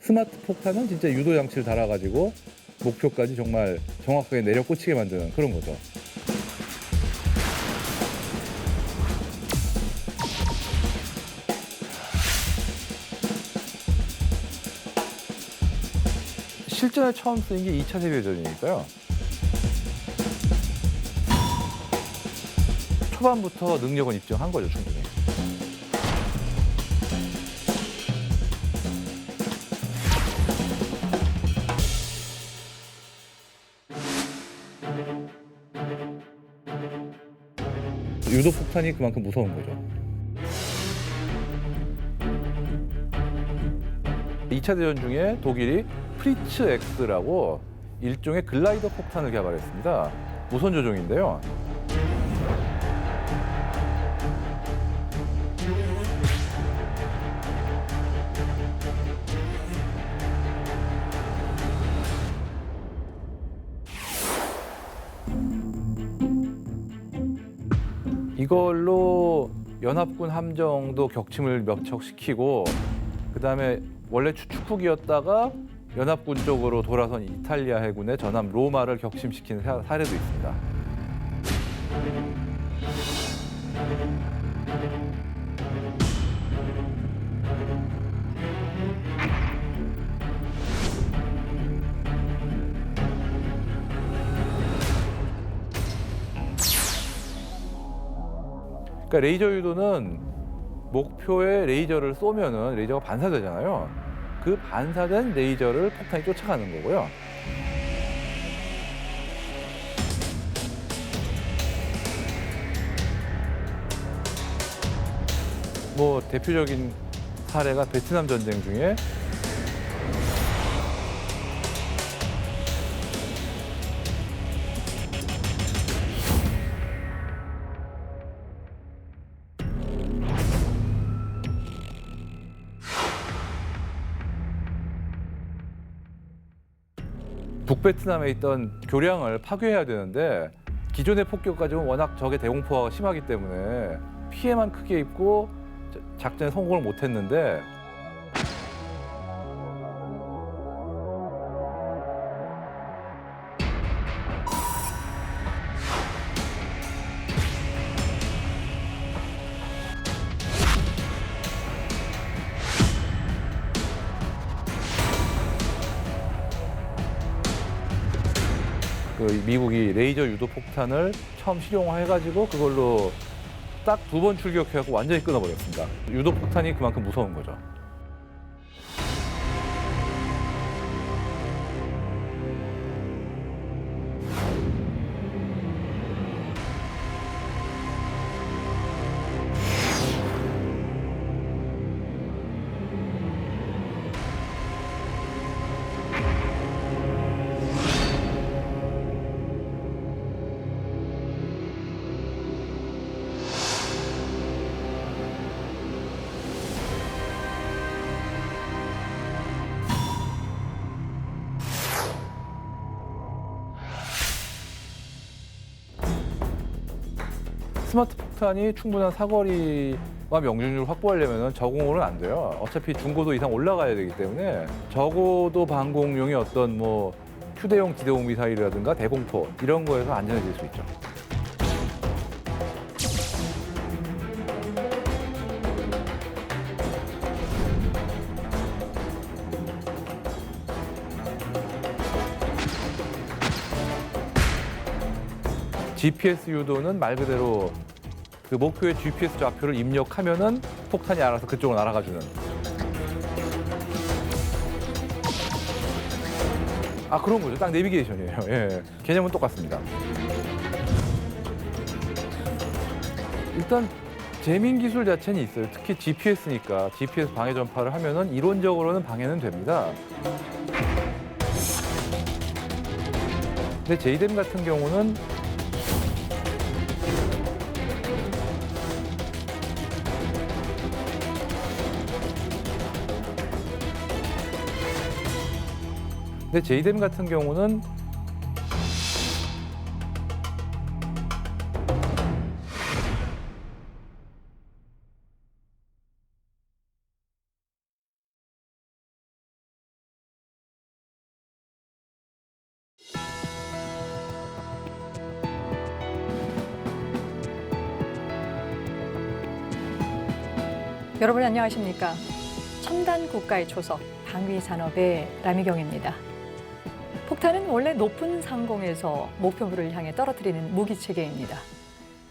스마트 폭탄은 진짜 유도 장치를 달아가지고 목표까지 정말 정확하게 내려 꽂히게 만드는 그런 거죠. 실전에 처음 쓰인 게 2차 세계대전이니까요. 초반부터 능력은 입증한 거죠, 충분히. 유도 폭탄이 그만큼 무서운 거죠. 2차 대전 중에 독일이 프리츠 X라고 일종의 글라이더 폭탄을 개발했습니다. 무선 조종인데요. 이걸로 연합군 함정도 격침을 몇 척 시키고 그다음에 원래 추축국이었다가 연합군 쪽으로 돌아선 이탈리아 해군의 전함 로마를 격침시킨 사례도 있습니다. 그러니까 레이저 유도는 목표에 레이저를 쏘면은 레이저가 반사되잖아요. 그 반사된 레이저를 폭탄이 쫓아가는 거고요. 뭐 대표적인 사례가 베트남 전쟁 중에 북베트남에 있던 교량을 파괴해야 되는데 기존의 폭격 가지고는 워낙 적의 대공포가 심하기 때문에 피해만 크게 입고 작전에 성공을 못했는데 그 미국이 레이저 유도 폭탄을 처음 실용화해가지고 그걸로 딱 2번 출격해갖고 완전히 끊어버렸습니다. 유도 폭탄이 그만큼 무서운 거죠. 스마트 폭탄이 충분한 사거리와 명중률을 확보하려면 저공으로는 안 돼요. 어차피 중고도 이상 올라가야 되기 때문에 적어도 방공용의 어떤 뭐 휴대용 지대공 미사일이라든가 대공포 이런 거에서 안전해질 수 있죠. GPS 유도는 말 그대로 그 목표의 GPS 좌표를 입력하면은 폭탄이 알아서 그쪽을 날아가 주는. 아, 그런 거죠. 딱 내비게이션이에요. 예. 개념은 똑같습니다. 일단 재민 기술 자체는 있어요. 특히 GPS니까 GPS 방해 전파를 하면은 이론적으로는 방해는 됩니다. 근데 JDAM 같은 경우는 JDAM 같은 경우는 여러분 안녕하십니까? 첨단 국가의 초석, 방위산업의 라미경입니다. 폭탄은 원래 높은 상공에서 목표물을 향해 떨어뜨리는 무기체계입니다.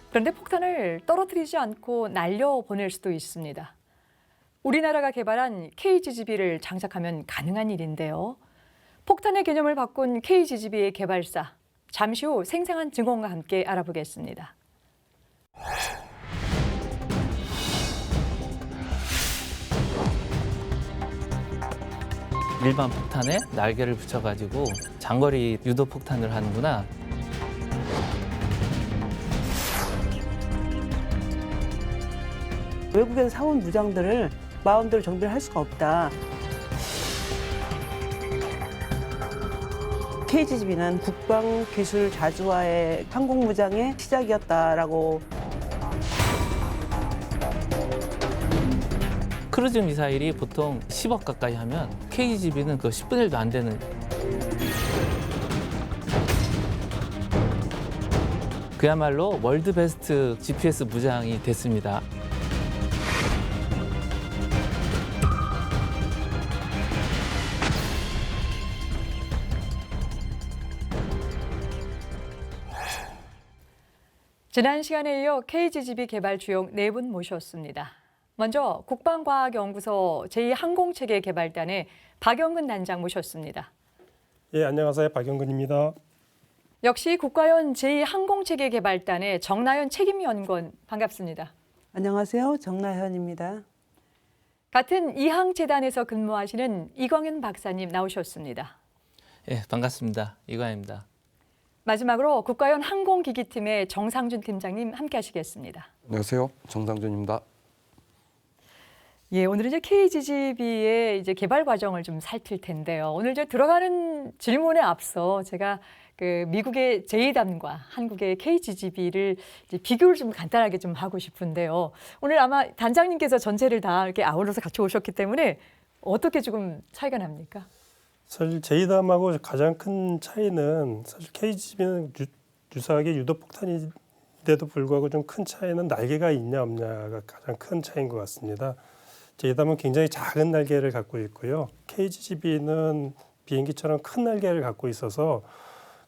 그런데 폭탄을 떨어뜨리지 않고 날려보낼 수도 있습니다. 우리나라가 개발한 KGGB를 장착하면 가능한 일인데요. 폭탄의 개념을 바꾼 KGGB의 개발사, 잠시 후 생생한 증언과 함께 알아보겠습니다. 일반 폭탄에 날개를 붙여가지고 장거리 유도 폭탄을 하는구나. 외국에서 사온 무장들을 마음대로 정비를 할 수가 없다. KGGB는 국방기술 자주화의 항공무장의 시작이었다라고. 크루즈 미사일이 보통 10억 가까이 하면 KGB는 그 10분의 1도 안 되는. 그야말로 월드 베스트 GPS 무장이 됐습니다. 지난 시간에 이어 KGGB 개발 주역 4분 모셨습니다. 먼저 국방과학연구소 제2항공체계 개발단의 박영근 단장 모셨습니다. 예, 안녕하세요. 박영근입니다. 역시 국가연 제2항공체계 개발단의 정나현 책임연구원 반갑습니다. 안녕하세요. 정나현입니다. 같은 이항재단에서 근무하시는 이광현 박사님 나오셨습니다. 예, 반갑습니다. 이관입니다. 마지막으로 국가연 항공기기팀의 정상준 팀장님 함께 하시겠습니다. 안녕하세요. 정상준입니다. 예, 오늘은 이제 KGGB의 이제 개발 과정을 좀 살필 텐데요. 오늘 이제 들어가는 질문에 앞서 제가 그 미국의 제이담과 한국의 KGGB를 이제 비교를 좀 간단하게 좀 하고 싶은데요. 오늘 아마 단장님께서 전체를 다 이렇게 아우러서 같이 오셨기 때문에 어떻게 조금 차이가 납니까? 사실 제이담하고 가장 큰 차이는 사실 KGB는 유사하게 유도폭탄인데도 불구하고 좀 큰 차이는 날개가 있냐 없냐가 가장 큰 차이인 것 같습니다. 제이담은 굉장히 작은 날개를 갖고 있고요. KGGB는 비행기처럼 큰 날개를 갖고 있어서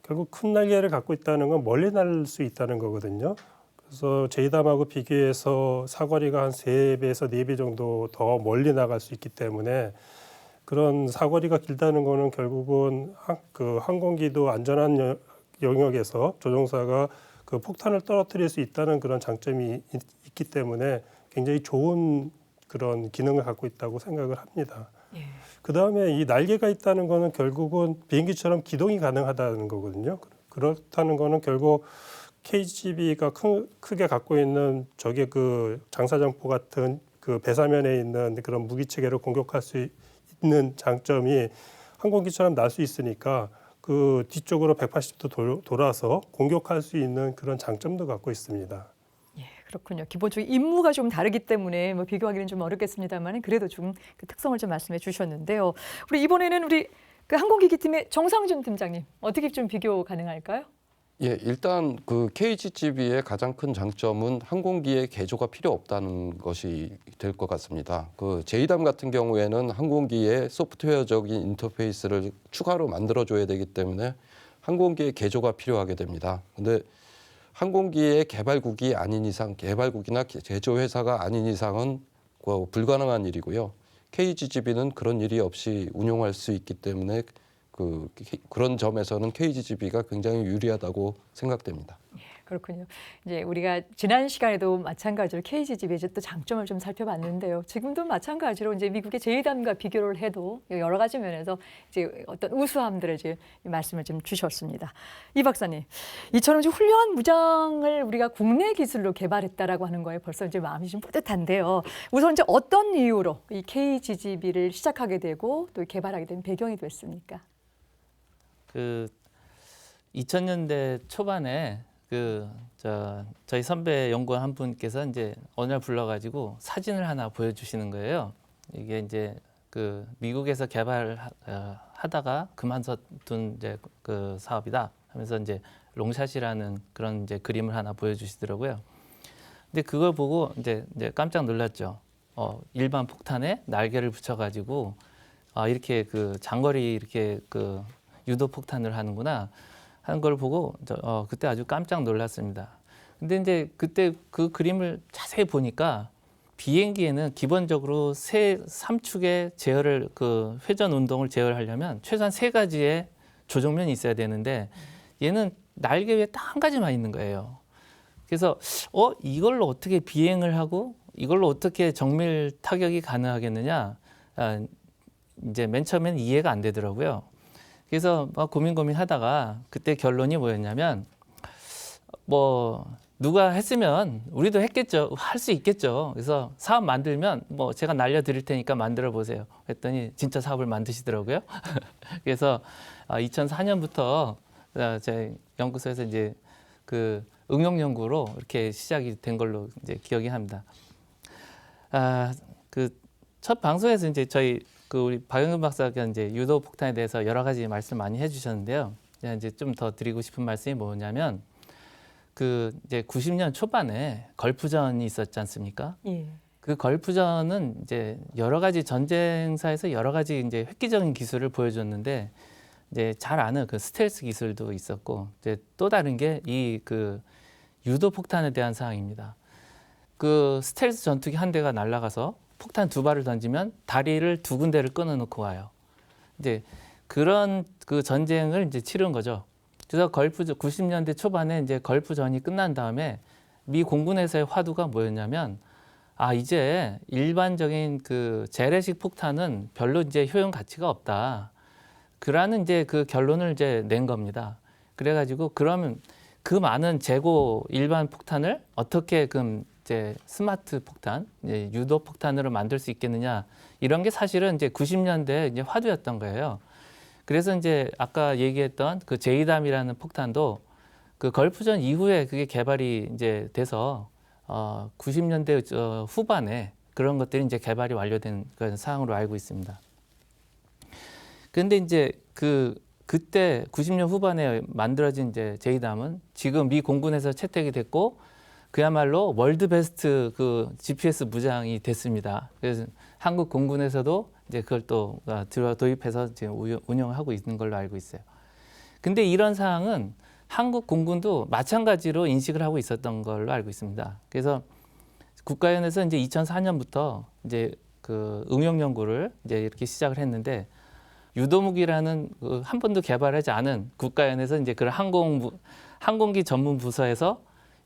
결국 큰 날개를 갖고 있다는 건 멀리 날 수 있다는 거거든요. 그래서 제이담하고 비교해서 사거리가 한 3배에서 4배 정도 더 멀리 나갈 수 있기 때문에 그런 사거리가 길다는 거는 결국은 그 항공기도 안전한 영역에서 조종사가 그 폭탄을 떨어뜨릴 수 있다는 그런 장점이 있기 때문에 굉장히 좋은 그런 기능을 갖고 있다고 생각을 합니다. 예. 그다음에 이 날개가 있다는 거는 결국은 비행기처럼 기동이 가능하다는 거거든요. 그렇다는 거는 결국 KGB가 크게 갖고 있는 적의 그 장사정포 같은 그 배사면에 있는 그런 무기 체계를 공격할 수 있는 장점이 항공기처럼 날 수 있으니까 그 뒤쪽으로 180도 돌아서 공격할 수 있는 그런 장점도 갖고 있습니다. 예, 그렇군요. 기본적인 임무가 좀 다르기 때문에 뭐 비교하기는 좀 어렵겠습니다만 그래도 좀 그 특성을 좀 말씀해 주셨는데요. 우리 이번에는 우리 그 항공기기팀의 정상준 팀장님 어떻게 좀 비교 가능할까요? 예, 일단 그 KGGB의 가장 큰 장점은 항공기의 개조가 필요 없다는 것이 될 것 같습니다. 그 제이담 같은 경우에는 항공기의 소프트웨어적인 인터페이스를 추가로 만들어줘야 되기 때문에 항공기의 개조가 필요하게 됩니다. 근데 항공기의 개발국이 아닌 이상, 개발국이나 제조 회사가 아닌 이상은 불가능한 일이고요. KGGB는 그런 일이 없이 운용할 수 있기 때문에 그런 점에서는 KGGB가 굉장히 유리하다고 생각됩니다. 그렇군요. 이제 우리가 지난 시간에도 마찬가지로 KGGB의 또 장점을 좀 살펴봤는데요. 지금도 마찬가지로 이제 미국의 제이담과 비교를 해도 여러 가지 면에서 이제 어떤 우수함들을 이제 말씀을 좀 주셨습니다. 이 박사님, 이처럼 이제 훌륭한 무장을 우리가 국내 기술로 개발했다라고 하는 거에 벌써 이제 마음이 좀 뿌듯한데요. 우선 이제 어떤 이유로 이 KGGB를 시작하게 되고 또 개발하게 된 배경이 됐습니까? 그 2000년대 초반에 저희 선배 연구원 한 분께서 이제 어느 날 불러가지고 사진을 하나 보여주시는 거예요. 이게 이제 그 미국에서 개발하다가 그만둔 이제 그 사업이다 하면서 이제 롱샷이라는 그런 이제 그림을 하나 보여주시더라고요. 근데 그걸 보고 이제 깜짝 놀랐죠. 일반 폭탄에 날개를 붙여가지고 이렇게 그 장거리 이렇게 그 유도 폭탄을 하는구나 하는 걸 보고 그때 아주 깜짝 놀랐습니다. 근데 이제 그때 그 그림을 자세히 보니까 비행기에는 기본적으로 3축의 제어를 그 회전 운동을 제어하려면 최소한 3가지의 조정면이 있어야 되는데 얘는 날개 위에 딱 한 가지만 있는 거예요. 그래서 이걸로 어떻게 비행을 하고 이걸로 어떻게 정밀 타격이 가능하겠느냐? 이제 맨 처음엔 이해가 안 되더라고요. 그래서 막 고민하다가 그때 결론이 뭐였냐면 누가 했으면 우리도 했겠죠. 할 수 있겠죠. 그래서 사업 만들면 제가 날려드릴 테니까 만들어 보세요. 했더니 진짜 사업을 만드시더라고요. 그래서 2004년부터 제 연구소에서 이제 그 응용 연구로 이렇게 시작이 된 걸로 이제 기억이 합니다. 그 첫 방송에서 이제 저희 우리 박영근 박사가 이제 유도 폭탄에 대해서 여러 가지 말씀 많이 해주셨는데요. 제가 이제 좀 더 드리고 싶은 말씀이 뭐냐면 이제 90년 초반에 걸프전이 있었지 않습니까? 예. 그 걸프전은 이제 여러 가지 전쟁사에서 여러 가지 이제 획기적인 기술을 보여줬는데 이제 잘 아는 그 스텔스 기술도 있었고 이제 또 다른 게 그 유도 폭탄에 대한 사항입니다. 그 스텔스 전투기 한 대가 날아가서 폭탄 2발을 던지면 다리를 2군데를 끊어놓고 와요. 이제 그런 그 전쟁을 이제 치른 거죠. 그래서 90년대 초반에 이제 걸프전이 끝난 다음에 미 공군에서의 화두가 뭐였냐면 이제 일반적인 그 재래식 폭탄은 별로 이제 효용 가치가 없다. 그라는 이제 그 결론을 이제 낸 겁니다. 그래가지고 그러면 그 많은 재고 일반 폭탄을 어떻게 이제 스마트 폭탄, 이제 유도 폭탄으로 만들 수 있겠느냐 이런 게 사실은 이제 90년대 이제 화두였던 거예요. 그래서 이제 아까 얘기했던 그 제이담이라는 폭탄도 그 걸프전 이후에 그게 개발이 이제 돼서 90년대 후반에 그런 것들이 이제 개발이 완료된 그런 사항으로 알고 있습니다. 그런데 이제 그때 90년 후반에 만들어진 이제 제이담은 지금 미 공군에서 채택이 됐고 그야말로 월드 베스트 그 GPS 무장이 됐습니다. 그래서 한국 공군에서도 이제 그걸 또 도입해서 지금 운영하고 있는 걸로 알고 있어요. 근데 이런 사항은 한국 공군도 마찬가지로 인식을 하고 있었던 걸로 알고 있습니다. 그래서 국가연에서 이제 2004년부터 이제 그 응용 연구를 이제 이렇게 시작을 했는데 유도무기라는 한 번도 개발하지 않은 국가연에서 이제 그런 항공기 전문 부서에서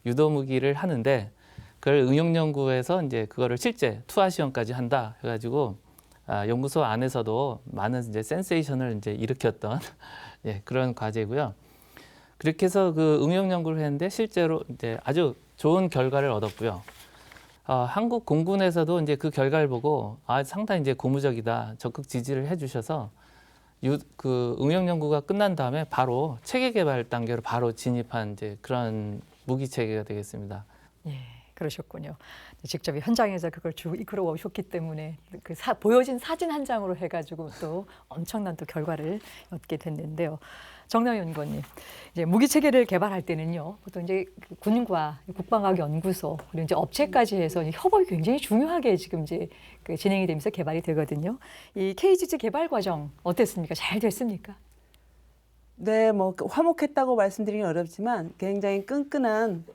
유도무기를 하는데 그걸 응용 연구에서 이제 그거를 실제 투하 시험까지 한다 해가지고 연구소 안에서도 많은 이제 센세이션을 이제 일으켰던 예, 그런 과제고요. 그렇게 해서 그 응용 연구를 했는데 실제로 이제 아주 좋은 결과를 얻었고요. 한국 공군에서도 이제 그 결과를 보고 상당히 이제 고무적이다 적극 지지를 해주셔서 그 응용 연구가 끝난 다음에 바로 체계 개발 단계로 바로 진입한 이제 그런 무기 체계가 되겠습니다. 예, 그러셨군요. 직접 현장에서 그걸 이끌어 오셨기 때문에 보여진 사진 한 장으로 해가지고 또 엄청난 또 결과를 얻게 됐는데요. 정남 연구원님, 이제 무기 체계를 개발할 때는요, 보통 이제 군과 국방과학연구소 그리고 이제 업체까지 해서 협업이 굉장히 중요하게 지금 이제 진행이 되면서 개발이 되거든요. 이 KGG 개발 과정 어땠습니까? 잘 됐습니까? 네, 화목했다고 말씀드리긴 어렵지만 굉장히 끈끈한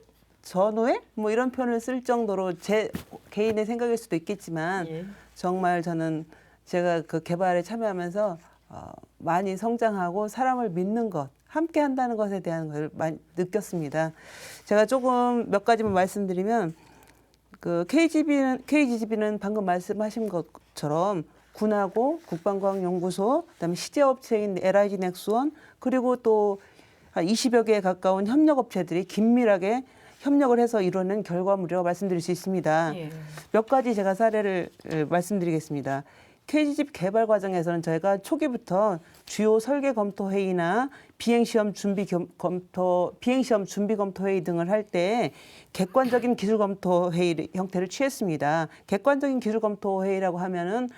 전후회? 이런 표현을 쓸 정도로 제 개인의 생각일 수도 있겠지만 예. 정말 저는 제가 그 개발에 참여하면서 많이 성장하고 사람을 믿는 것, 함께 한다는 것에 대한 걸 많이 느꼈습니다. 제가 조금 몇 가지만 말씀드리면 그 KGGB는 방금 말씀하신 것처럼 군하고 국방과학연구소, 그다음에 시제업체인 LIG 넥스원, 그리고 또 한 20여 개에 가까운 협력업체들이 긴밀하게 협력을 해서 이루어낸 결과물이라고 말씀드릴 수 있습니다. 예. 몇 가지 제가 사례를 말씀드리겠습니다. KGGB 개발 과정에서는 저희가 초기부터 주요 설계 검토 회의나 비행시험 준비 검토 회의 등을 할 때 객관적인 기술 검토 회의 형태를 취했습니다. 객관적인 기술 검토 회의라고 하면은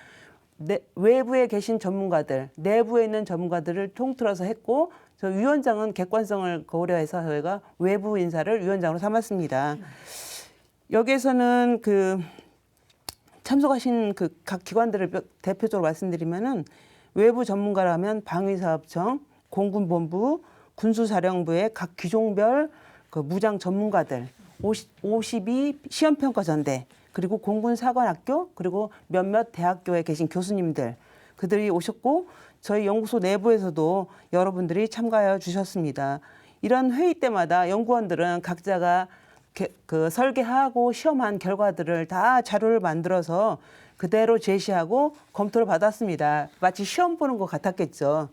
외부에 계신 전문가들, 내부에 있는 전문가들을 통틀어서 했고, 저 위원장은 객관성을 고려해서 저희가 외부 인사를 위원장으로 삼았습니다. 여기에서는 참석하신 그 각 기관들을 대표적으로 말씀드리면은 외부 전문가라면 방위사업청, 공군본부, 군수사령부의 각 기종별 그 무장 전문가들, 52 시험평가전대, 그리고 공군사관학교, 그리고 몇몇 대학교에 계신 교수님들, 그들이 오셨고 저희 연구소 내부에서도 여러분들이 참가해 주셨습니다. 이런 회의 때마다 연구원들은 각자가 그 설계하고 시험한 결과들을 다 자료를 만들어서 그대로 제시하고 검토를 받았습니다. 마치 시험 보는 것 같았겠죠.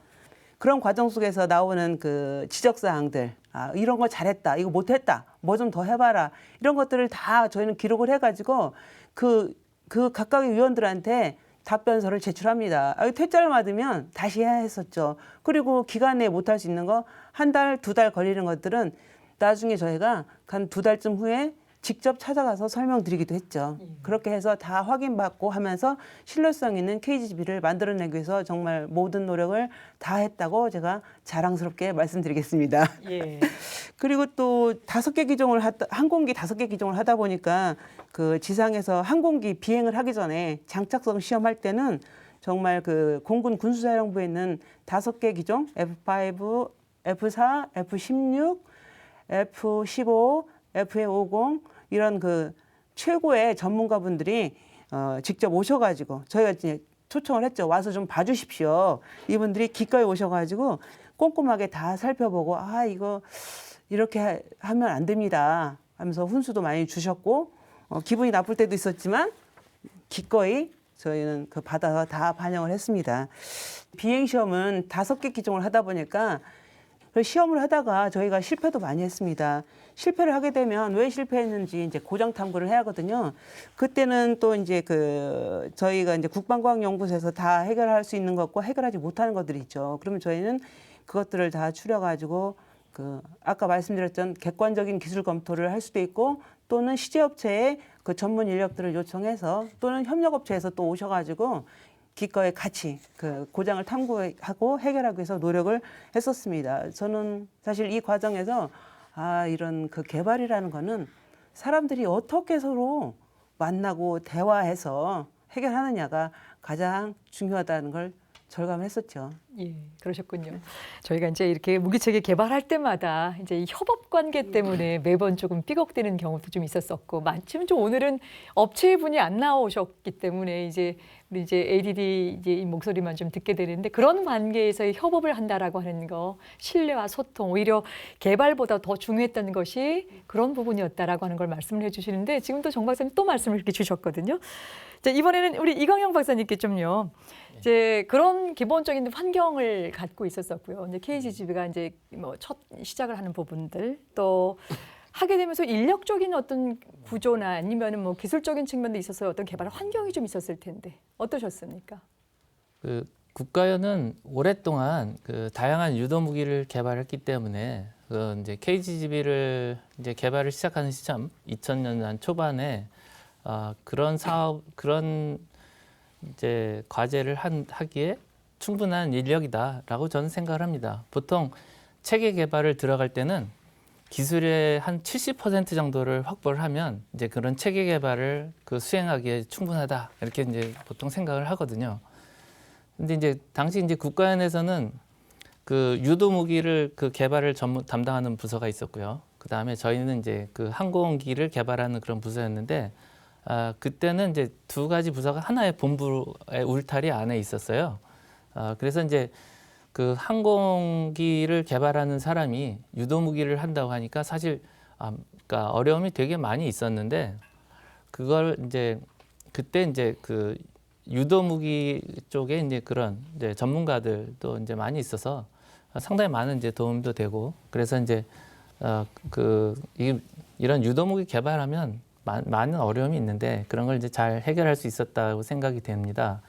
그런 과정 속에서 나오는 그 지적사항들, 이런 거 잘했다, 이거 못했다, 뭐 좀 더 해봐라, 이런 것들을 다 저희는 기록을 해가지고 그 각각의 위원들한테 답변서를 제출합니다. 퇴짜를 맞으면 다시 해야 했었죠. 그리고 기간 내에 못할 수 있는 거 한 달, 2달 걸리는 것들은 나중에 저희가 한 2달쯤 후에 직접 찾아가서 설명드리기도 했죠. 그렇게 해서 다 확인받고 하면서 신뢰성 있는 KGB를 만들어내기 위해서 정말 모든 노력을 다 했다고 제가 자랑스럽게 말씀드리겠습니다. 예. 그리고 또 5개 기종을 항공기 5개 기종을 하다 보니까 그 지상에서 항공기 비행을 하기 전에 장착성 시험할 때는 정말 그 공군 군수사령부에 있는 5개 기종 F5, F4, F16, F15, FA50 이런 그 최고의 전문가분들이 직접 오셔가지고 저희가 이제 초청을 했죠. 와서 좀 봐주십시오. 이분들이 기꺼이 오셔가지고 꼼꼼하게 다 살펴보고 이거 이렇게 하면 안 됩니다 하면서 훈수도 많이 주셨고 기분이 나쁠 때도 있었지만 기꺼이 저희는 그 받아서 다 반영을 했습니다. 비행시험은 5개 기종을 하다 보니까 시험을 하다가 저희가 실패도 많이 했습니다. 실패를 하게 되면 왜 실패했는지 이제 고장 탐구를 해야 하거든요. 그때는 또 이제 그 저희가 이제 국방과학연구소에서 다 해결할 수 있는 것과 해결하지 못하는 것들이 있죠. 그러면 저희는 그것들을 다 추려가지고 그 아까 말씀드렸던 객관적인 기술 검토를 할 수도 있고 또는 시제업체의 그 전문 인력들을 요청해서 또는 협력업체에서 또 오셔가지고 기꺼이 같이 그 고장을 탐구하고 해결하기 위해서 노력을 했었습니다. 저는 사실 이 과정에서 이런 그 개발이라는 거는 사람들이 어떻게 서로 만나고 대화해서 해결하느냐가 가장 중요하다는 걸 절감했었죠. 예, 그러셨군요. 저희가 이제 이렇게 무기체계 개발할 때마다 이제 이 협업 관계 때문에 매번 조금 삐걱대는 경우도 좀 있었었고, 마침 좀 오늘은 업체분이 안 나오셨기 때문에 이제 우리 이제 ADD 이제 이 목소리만 좀 듣게 되는데 그런 관계에서의 협업을 한다라고 하는 거, 신뢰와 소통, 오히려 개발보다 더 중요했던 것이 그런 부분이었다라고 하는 걸 말씀을 해주시는데 지금도 정 박사님 또 말씀을 이렇게 주셨거든요. 자, 이번에는 우리 이광영 박사님께 좀요. 이제 그런 기본적인 환경을 갖고 있었었고요. 이제 KGB가 이제 뭐 첫 시작을 하는 부분들 또 하게 되면서 인력적인 어떤 구조나 아니면은 뭐 기술적인 측면도 있어서 어떤 개발 환경이 좀 있었을 텐데 어떠셨습니까? 그 국가연은 오랫동안 그 다양한 유도 무기를 개발했기 때문에 그 이제 KGB를 이제 개발을 시작하는 시점 2000년 초반에 그런 그런 이제 과제를 하기에 충분한 인력이다라고 저는 생각을 합니다. 보통 체계 개발을 들어갈 때는 기술의 한 70% 정도를 확보를 하면 이제 그런 체계 개발을 그 수행하기에 충분하다 이렇게 이제 보통 생각을 하거든요. 근데 이제 당시 이제 국가연에서는 그 유도 무기를 그 개발을 담당하는 부서가 있었고요. 그 다음에 저희는 이제 그 항공기를 개발하는 그런 부서였는데 그때는 이제 두 가지 부서가 하나의 본부의 울타리 안에 있었어요. 그래서 이제 그 항공기를 개발하는 사람이 유도 무기를 한다고 하니까 사실 그러니까 어려움이 되게 많이 있었는데 그걸 이제 그때 이제 그 유도 무기 쪽에 이제 그런 이제 전문가들도 이제 많이 있어서 상당히 많은 이제 도움도 되고 그래서 이제 이런 유도 무기 개발하면 많은 어려움이 있는데 그런 걸 이제 잘 해결할 수 있었다고 생각이 됩니다.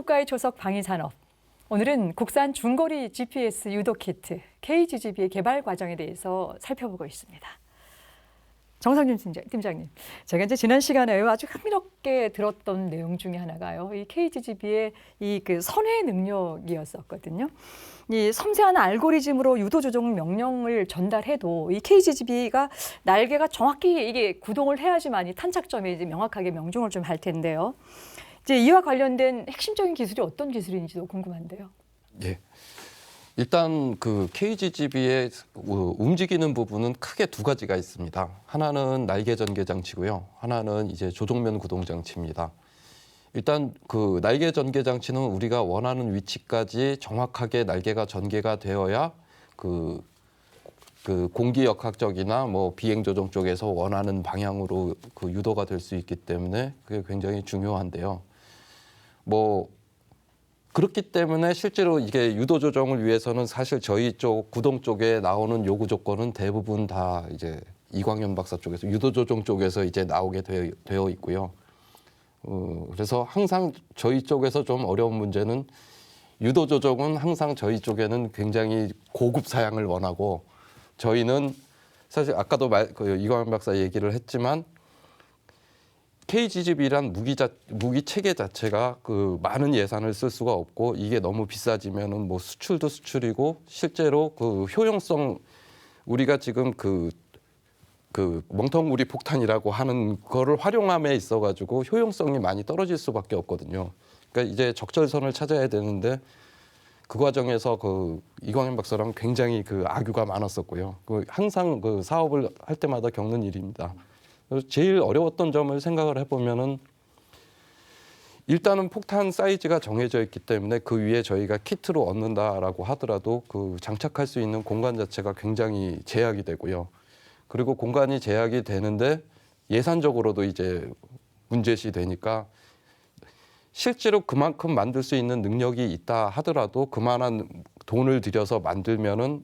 국가의 초석 방위산업. 오늘은 국산 중거리 GPS 유도 키트 KGGB의 개발 과정에 대해서 살펴보고 있습니다. 정상준 팀장님, 제가 이제 지난 시간에 아주 흥미롭게 들었던 내용 중에 하나가요. 이 KGGB의 이 그 선회 능력이었었거든요. 이 섬세한 알고리즘으로 유도 조종 명령을 전달해도 이 KGGB가 날개가 정확히 이게 구동을 해야지만 이 탄착점에 이제 명확하게 명중을 좀 할 텐데요. 이제 이와 관련된 핵심적인 기술이 어떤 기술인지도 궁금한데요. 예. 일단 그 KGGB의 움직이는 부분은 크게 두 가지가 있습니다. 하나는 날개 전개 장치고요. 하나는 이제 조종면 구동 장치입니다. 일단 그 날개 전개 장치는 우리가 원하는 위치까지 정확하게 날개가 전개가 되어야 그 공기 역학적이나 뭐 비행 조종 쪽에서 원하는 방향으로 그 유도가 될 수 있기 때문에 그게 굉장히 중요한데요. 뭐 그렇기 때문에 실제로 이게 유도 조정을 위해서는 사실 저희 쪽 구동 쪽에 나오는 요구 조건은 대부분 다 이제 이광현 박사 쪽에서 유도 조정 쪽에서 이제 나오게 되어 있고요. 그래서 항상 저희 쪽에서 좀 어려운 문제는 유도 조정은 항상 저희 쪽에는 굉장히 고급 사양을 원하고 저희는 사실 아까도 이광현 박사 얘기를 했지만 KGGB란 무기 체계 자체가 그 많은 예산을 쓸 수가 없고 이게 너무 비싸지면은 뭐 수출도 수출이고 실제로 그 효용성 우리가 지금 그 멍텅구리 폭탄이라고 하는 거를 활용함에 있어가지고 효용성이 많이 떨어질 수밖에 없거든요. 그러니까 이제 적절선을 찾아야 되는데 그 과정에서 그 이광현 박사랑 굉장히 그 악유가 많았었고요. 항상 그 사업을 할 때마다 겪는 일입니다. 제일 어려웠던 점을 생각을 해보면은 일단은 폭탄 사이즈가 정해져 있기 때문에 그 위에 저희가 키트로 얻는다라고 하더라도 그 장착할 수 있는 공간 자체가 굉장히 제약이 되고요. 그리고 공간이 제약이 되는데 예산적으로도 이제 문제시 되니까 실제로 그만큼 만들 수 있는 능력이 있다 하더라도 그만한 돈을 들여서 만들면은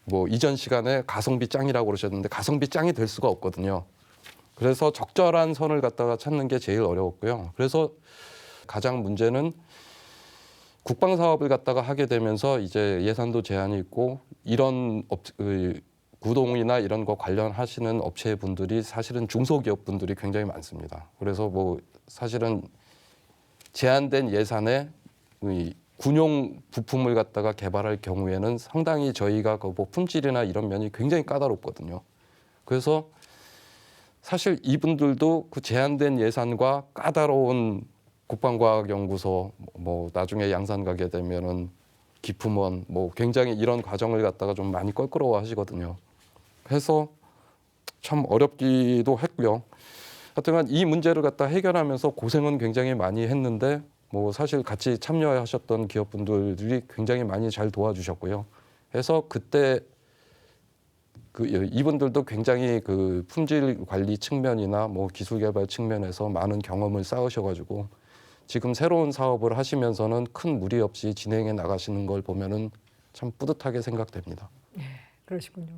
뭐 이전 시간에 가성비 짱이라고 그러셨는데 가성비 짱이 될 수가 없거든요. 그래서 적절한 선을 갖다가 찾는 게 제일 어려웠고요. 그래서 가장 문제는 국방 사업을 갖다가 하게 되면서 이제 예산도 제한이 있고 이런 구동이나 이런 거 관련하시는 업체분들이 사실은 중소기업 분들이 굉장히 많습니다. 그래서 뭐 사실은 제한된 예산에 군용 부품을 갖다가 개발할 경우에는 상당히 저희가 그 뭐 품질이나 이런 면이 굉장히 까다롭거든요. 그래서 사실 이분들도 그 제한된 예산과 까다로운 국방과학연구소 뭐 나중에 양산 가게 되면은 기품원 뭐 굉장히 이런 과정을 갖다가 좀 많이 껄끄러워하시거든요. 그래서 참 어렵기도 했고요. 하여튼간 이 문제를 갖다 해결하면서 고생은 굉장히 많이 했는데 뭐 사실 같이 참여하셨던 기업분들이 굉장히 많이 잘 도와주셨고요. 그래서 그때 이분들도 굉장히 그 품질 관리 측면이나 뭐 기술 개발 측면에서 많은 경험을 쌓으셔가지고 지금 새로운 사업을 하시면서는 큰 무리 없이 진행해 나가시는 걸 보면은 참 뿌듯하게 생각됩니다. 네, 그러시군요.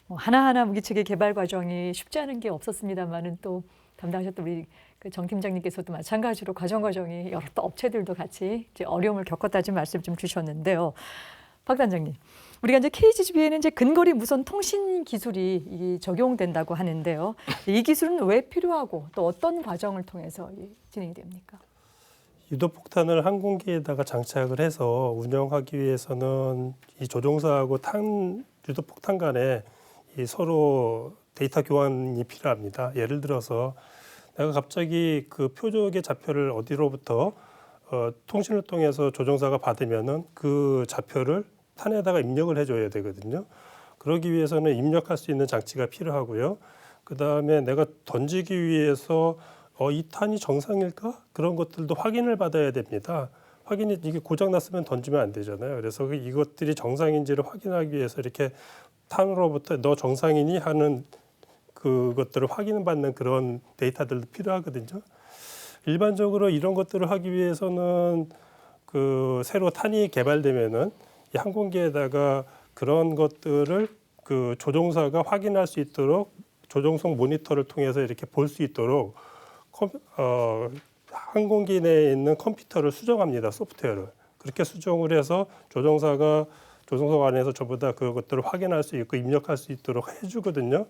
뭐 하나하나 무기체계 개발 과정이 쉽지 않은 게 없었습니다만은 또 담당하셨던 우리 그 정 팀장님께서도 마찬가지로 과정이 여러 또 업체들도 같이 이제 어려움을 겪었다는 말씀 좀 주셨는데요. 박 단장님, 우리가 이제 KGGB에는 이제 근거리 무선 통신 기술이 적용된다고 하는데요. 이 기술은 왜 필요하고 또 어떤 과정을 통해서 진행이 됩니까? 유도폭탄을 항공기에다가 장착을 해서 운영하기 위해서는 이 조종사하고 유도폭탄 간에 이 서로 데이터 교환이 필요합니다. 예를 들어서 내가 갑자기 그 표적의 좌표를 어디로부터 통신을 통해서 조종사가 받으면은 그 좌표를 탄에다가 입력을 해줘야 되거든요. 그러기 위해서는 입력할 수 있는 장치가 필요하고요. 그 다음에 내가 던지기 위해서 이 탄이 정상일까? 그런 것들도 확인을 받아야 됩니다. 이게 고장났으면 던지면 안 되잖아요. 그래서 이것들이 정상인지를 확인하기 위해서 이렇게 탄으로부터 너 정상이니 하는 그것들을 확인받는 그런 데이터들도 필요하거든요. 일반적으로 이런 것들을 하기 위해서는 그 새로 탄이 개발되면은 이 항공기에다가 그런 것들을 그 조종사가 확인할 수 있도록 조종성 모니터를 통해서 이렇게 볼 수 있도록 항공기 내에 있는 컴퓨터를 수정합니다. 소프트웨어를. 그렇게 수정을 해서 조종사가 조종석 안에서 전부 다 그것들을 확인할 수 있고 입력할 수 있도록 해주거든요.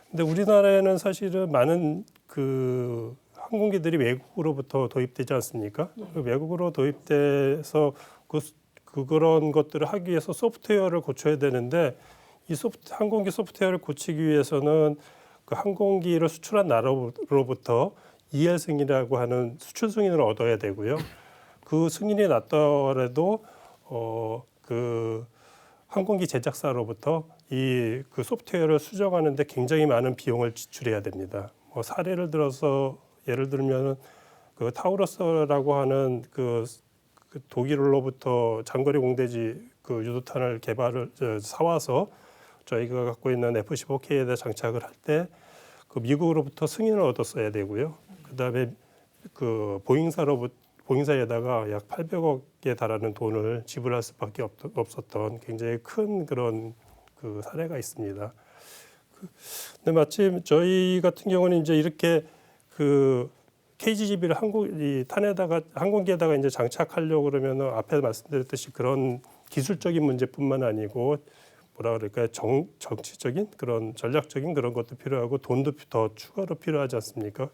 근데 우리나라에는 사실은 많은 그 항공기들이 외국으로부터 도입되지 않습니까? 그 외국으로 도입돼서 그런 것들을 하기 위해서 소프트웨어를 고쳐야 되는데 이 항공기 소프트웨어를 고치기 위해서는 그 항공기를 수출한 나라로부터 EL 승인이라고 하는 수출 승인을 얻어야 되고요. 그 승인이 났더라도 그 항공기 제작사로부터 이 그 소프트웨어를 수정하는데 굉장히 많은 비용을 지출해야 됩니다. 뭐 사례를 들어서 예를 들면 그 타우러스라고 하는 그 독일로부터 장거리 공대지 그 유도탄을 사와서 저희가 갖고 있는 F-15K에다 장착을 할 때 그 미국으로부터 승인을 얻었어야 되고요. 그다음에 그 보잉사에다가 약 800억에 달하는 돈을 지불할 수밖에 없었던 굉장히 큰 그런 그 사례가 있습니다. 근데 마침 저희 같은 경우는 이제 이렇게 그 KGB를 항공기에다가 이제 장착하려고 그러면은 앞에 말씀드렸듯이 그런 기술적인 문제뿐만 아니고 뭐라 그럴까요? 정치적인 그런 전략적인 그런 것도 필요하고 돈도 더 추가로 필요하지 않습니까?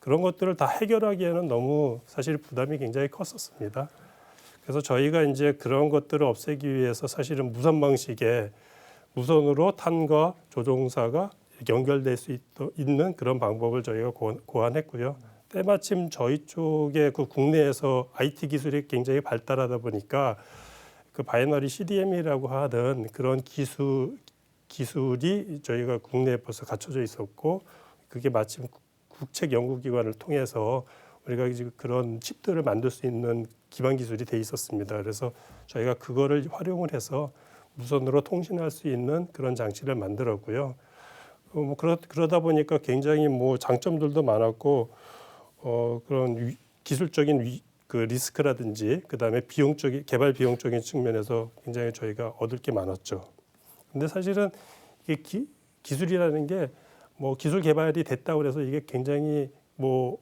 그런 것들을 다 해결하기에는 너무 사실 부담이 굉장히 컸었습니다. 그래서 저희가 이제 그런 것들을 없애기 위해서 사실은 무선 방식의 무선으로 탄과 조종사가 연결될 수 있는 그런 방법을 저희가 고안했고요. 때마침 저희 쪽에 그 국내에서 IT 기술이 굉장히 발달하다 보니까 그 바이너리 CDM이라고 하던 그런 기술이 저희가 국내에 벌써 갖춰져 있었고 그게 마침 국책 연구기관을 통해서 우리가 지금 그런 칩들을 만들 수 있는 기반 기술이 돼 있었습니다. 그래서 저희가 그거를 활용을 해서 무선으로 통신할 수 있는 그런 장치를 만들었고요. 그러다 보니까 굉장히 뭐 장점들도 많았고 그런 기술적인 그 리스크라든지 그다음에 개발 비용적인 측면에서 굉장히 저희가 얻을 게 많았죠. 근데 사실은 이게 기술이라는 게 뭐 기술 개발이 됐다고 해서 이게 굉장히 뭐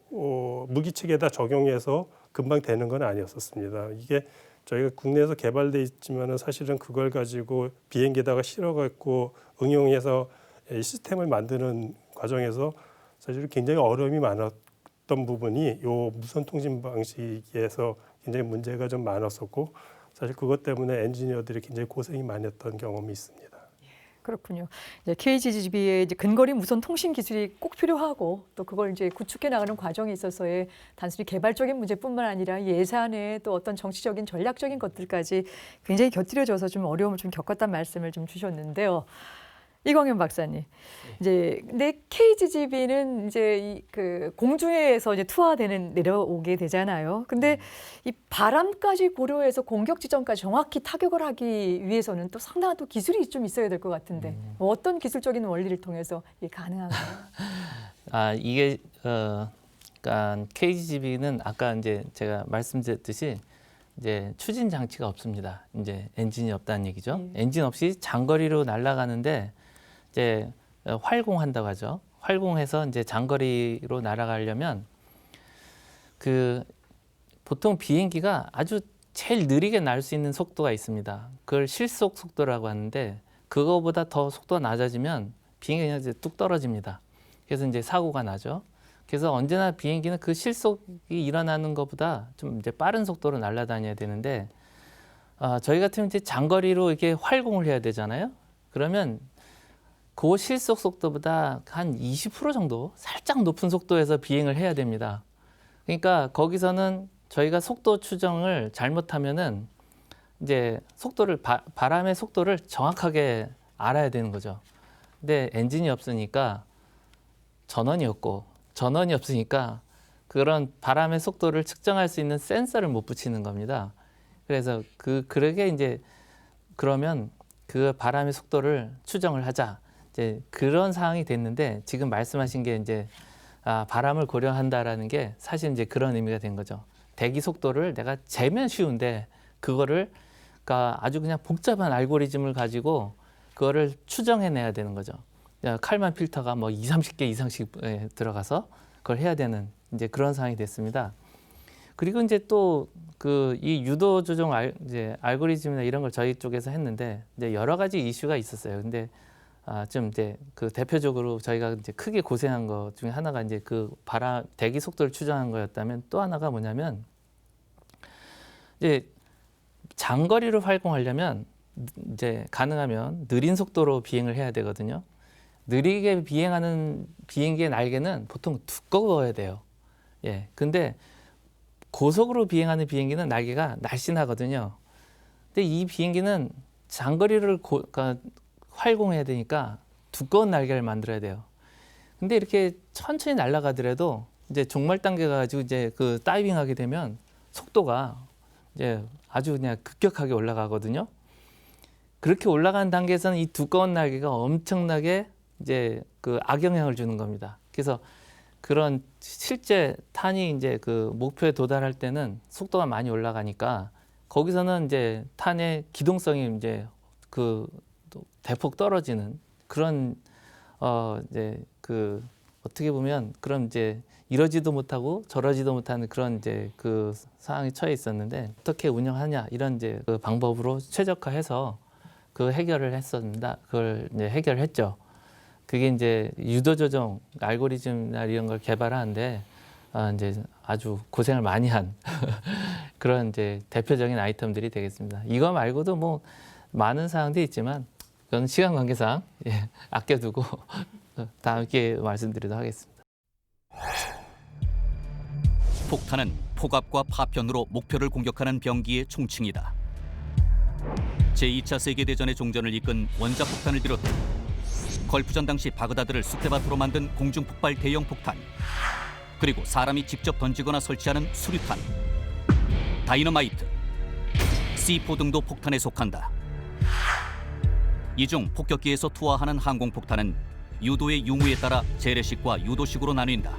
무기체계에다 적용해서 금방 되는 건 아니었었습니다. 이게 저희가 국내에서 개발돼 있지만은 사실은 그걸 가지고 비행기에다가 실어갖고 응용해서 시스템을 만드는 과정에서 사실 굉장히 어려움이 많았던 부분이 요 무선 통신 방식에서 굉장히 문제가 좀 많았었고 사실 그것 때문에 엔지니어들이 굉장히 고생이 많이 했던 경험이 있습니다. 그렇군요. 이제 KGB의 이제 근거리 무선 통신 기술이 꼭 필요하고 또 그걸 이제 구축해 나가는 과정에 있어서의 단순히 개발적인 문제뿐만 아니라 예산에 또 어떤 정치적인 전략적인 것들까지 굉장히 곁들여져서 좀 어려움을 좀 겪었다는 말씀을 좀 주셨는데요. 이광현 박사님, 이제 근데 KGB는 이제 그 공중에서 이제 내려오게 되잖아요. 근데 이 바람까지 고려해서 공격 지점까지 정확히 타격을 하기 위해서는 또 상당한 또 기술이 좀 있어야 될 것 같은데 뭐 어떤 기술적인 원리를 통해서 이게 가능한가요? 이게 그러니까 KGB는 아까 이제 제가 말씀드렸듯이 이제 추진 장치가 없습니다. 이제 엔진이 없다는 얘기죠. 엔진 없이 장거리로 날아가는데 이제 활공한다고 하죠. 활공해서 이제 장거리로 날아가려면 그 보통 비행기가 아주 제일 느리게 날 수 있는 속도가 있습니다. 그걸 실속 속도라고 하는데 그거보다 더 속도가 낮아지면 비행기가 이제 뚝 떨어집니다. 그래서 이제 사고가 나죠. 그래서 언제나 비행기는 그 실속이 일어나는 것보다 좀 이제 빠른 속도로 날아다녀야 되는데 저희 같으면 이제 장거리로 이렇게 활공을 해야 되잖아요. 그러면 그 실속 속도보다 한 20% 정도 살짝 높은 속도에서 비행을 해야 됩니다. 그러니까 거기서는 저희가 속도 추정을 잘못하면은 이제 바람의 속도를 정확하게 알아야 되는 거죠. 근데 엔진이 없으니까 전원이 없으니까 그런 바람의 속도를 측정할 수 있는 센서를 못 붙이는 겁니다. 그래서 그러게 이제 그러면 그 바람의 속도를 추정을 하자. 이제 그런 상황이 됐는데 지금 말씀하신 게 이제 바람을 고려한다라는 게 사실 이제 그런 의미가 된 거죠. 대기 속도를 내가 재면 쉬운데 그거를 그러니까 아주 그냥 복잡한 알고리즘을 가지고 그거를 추정해내야 되는 거죠. 칼만 필터가 뭐 20, 30개 이상씩 들어가서 그걸 해야 되는 이제 그런 상황이 됐습니다. 그리고 이제 또 그 이 유도 조종 이제 알고리즘이나 이런 걸 저희 쪽에서 했는데 이제 여러 가지 이슈가 있었어요. 근데 좀 이제 그 대표적으로 저희가 이제 크게 고생한 것 중에 하나가 이제 그 바람 대기 속도를 추정한 거였다면, 또 하나가 뭐냐면 이제 장거리를 활공하려면 이제 가능하면 느린 속도로 비행을 해야 되거든요. 느리게 비행하는 비행기의 날개는 보통 두꺼워야 돼요. 예. 근데 고속으로 비행하는 비행기는 날개가 날씬하거든요. 근데 이 비행기는 장거리를 그러니까 활공해야 되니까 두꺼운 날개를 만들어야 돼요. 근데 이렇게 천천히 날아가더라도 이제 종말 단계 가지고 이제 그 다이빙하게 되면 속도가 이제 아주 그냥 급격하게 올라가거든요. 그렇게 올라가는 단계에서는 이 두꺼운 날개가 엄청나게 이제 그 악영향을 주는 겁니다. 그래서 그런 실제 탄이 이제 그 목표에 도달할 때는 속도가 많이 올라가니까 거기서는 이제 탄의 기동성이 이제 그 대폭 떨어지는 그런 이제 그 어떻게 보면 그런 이제 이러지도 못하고 저러지도 못하는 그런 이제 그 상황에 처해 있었는데, 어떻게 운영하냐 이런 이제 그 방법으로 최적화해서 그 해결을 했었습니다. 그걸 이제 해결했죠. 그게 이제 유도 조정 알고리즘이나 이런 걸 개발하는데 이제 아주 고생을 많이 한 그런 이제 대표적인 아이템들이 되겠습니다. 이거 말고도 뭐 많은 사항들이 있지만 그건 시간 관계상 아껴두고 다음 기회에 말씀드리도록 하겠습니다. 폭탄은 폭압과 파편으로 목표를 공격하는 병기의 총칭이다. 제2차 세계대전의 종전을 이끈 원자폭탄을 비롯해 걸프전 당시 바그다드를 쑥대밭으로 만든 공중폭발 대형 폭탄, 그리고 사람이 직접 던지거나 설치하는 수류탄, 다이너마이트, C4 등도 폭탄에 속한다. 이 중 폭격기에서 투하하는 항공폭탄은 유도의 유무에 따라 재래식과 유도식으로 나뉜다.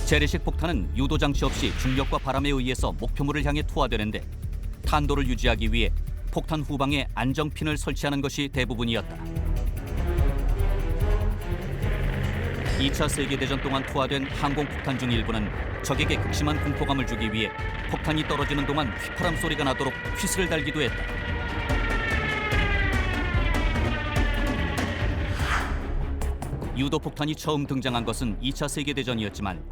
재래식 폭탄은 유도 장치 없이 중력과 바람에 의해서 목표물을 향해 투하되는데, 탄도를 유지하기 위해 폭탄 후방에 안정핀을 설치하는 것이 대부분이었다. 2차 세계대전 동안 투하된 항공폭탄 중 일부는 적에게 극심한 공포감을 주기 위해 폭탄이 떨어지는 동안 휘파람 소리가 나도록 휘슬을 달기도 했다. 유도폭탄이 처음 등장한 것은 2차 세계대전이었지만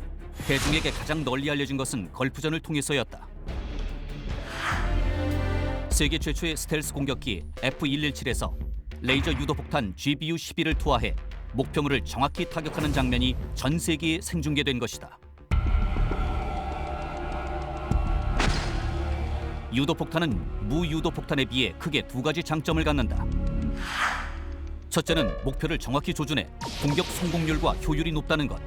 대중에게 가장 널리 알려진 것은 걸프전을 통해서였다. 세계 최초의 스텔스 공격기 F-117에서 레이저 유도폭탄 GBU-12를 투하해 목표물을 정확히 타격하는 장면이 전 세계에 생중계된 것이다. 유도폭탄은 무유도폭탄에 비해 크게 두 가지 장점을 갖는다. 첫째는 목표를 정확히 조준해 공격 성공률과 효율이 높다는 것.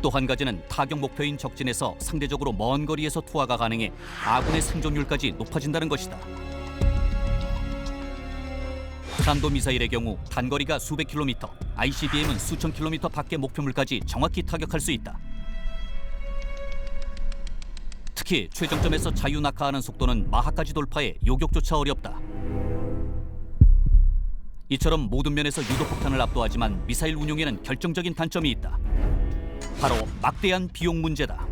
또 한 가지는 타격 목표인 적진에서 상대적으로 먼 거리에서 투하가 가능해 아군의 생존율까지 높아진다는 것이다. 탄도미사일의 경우 단거리가 수백 킬로미터, ICBM은 수천 킬로미터 밖의 목표물까지 정확히 타격할 수 있다. 특히 최정점에서 자유낙하하는 속도는 마하까지 돌파해 요격조차 어렵다. 이처럼 모든 면에서 유도폭탄을 압도하지만 미사일 운용에는 결정적인 단점이 있다. 바로 막대한 비용 문제다.